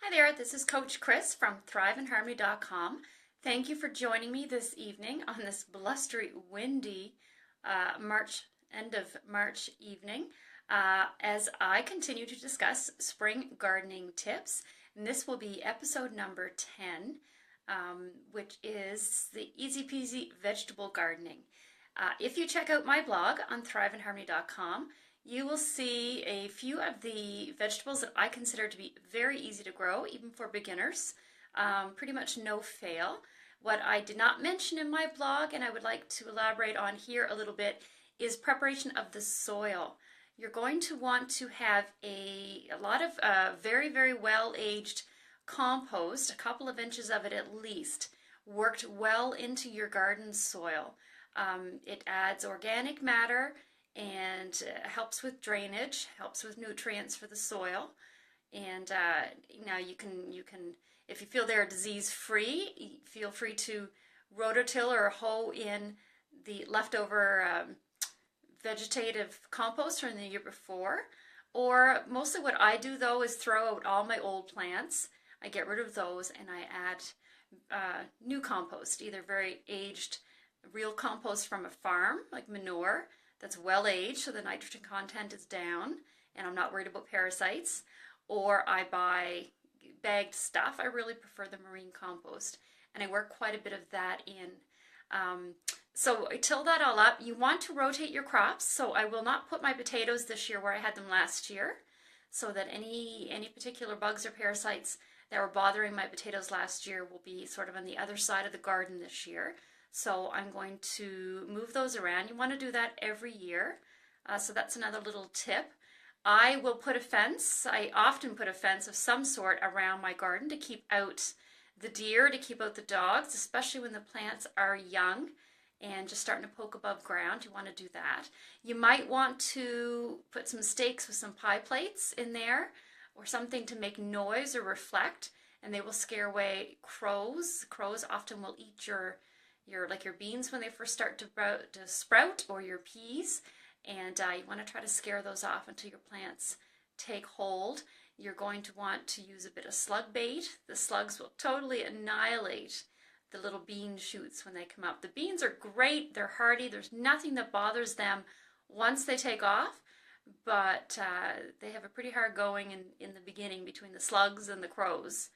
Hi there, this is Coach Chris from thriveandharmony.com. Thank you for joining me this evening on this blustery, windy end of March evening as I continue to discuss spring gardening tips. And this will be episode number 10, which is the easy peasy vegetable gardening. If you check out my blog on thriveandharmony.com, you will see a few of the vegetables that I consider to be very easy to grow, even for beginners. Pretty much no fail. What I did not mention in my blog, and I would like to elaborate on here a little bit, is preparation of the soil. You're going to want to have a lot of very, very well-aged compost, a couple of inches of it at least, worked well into your garden soil. It adds organic matter and helps with drainage, helps with nutrients for the soil. And now you can, if you feel they're disease-free, feel free to rototill or hoe in the leftover vegetative compost from the year before. Or mostly what I do though is throw out all my old plants. I get rid of those and I add new compost, either very aged real compost from a farm, like manure, that's well aged so the nitrogen content is down and I'm not worried about parasites, or I buy bagged stuff. I really prefer the marine compost and I work quite a bit of that in. So I till that all up. You want to rotate your crops, so I will not put my potatoes this year where I had them last year, so that any particular bugs or parasites that were bothering my potatoes last year will be sort of on the other side of the garden this year. So I'm going to move those around. You want to do that every year. So that's another little tip. I will put a fence. I often put a fence of some sort around my garden to keep out the deer, to keep out the dogs, especially when the plants are young and just starting to poke above ground. You want to do that. You might want to put some stakes with some pie plates in there or something to make noise or reflect, and they will scare away crows. Crows often will eat your beans when they first start to sprout, or your peas, and you want to try to scare those off until your plants take hold. You're going to want to use a bit of slug bait. The slugs will totally annihilate the little bean shoots when they come up. The beans are great, they're hardy, there's nothing that bothers them once they take off, but they have a pretty hard going in the beginning between the slugs and the crows.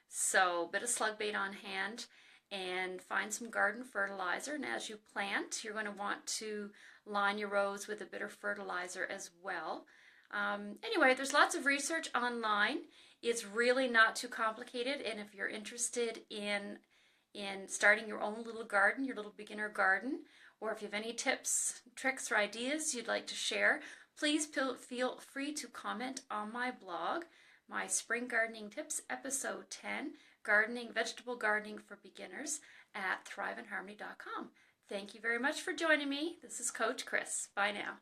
So a bit of slug bait on hand, and find some garden fertilizer. And as you plant, you're going to want to line your rows with a bit of fertilizer as well. Anyway, there's lots of research online. It's really not too complicated, and if you're interested in starting your own little garden, your little beginner garden, or if you have any tips, tricks, or ideas you'd like to share, please feel free to comment on my blog, my Spring Gardening Tips, episode 10, Vegetable Gardening for Beginners, at thriveandharmony.com. Thank you very much for joining me. This is Coach Chris. Bye now.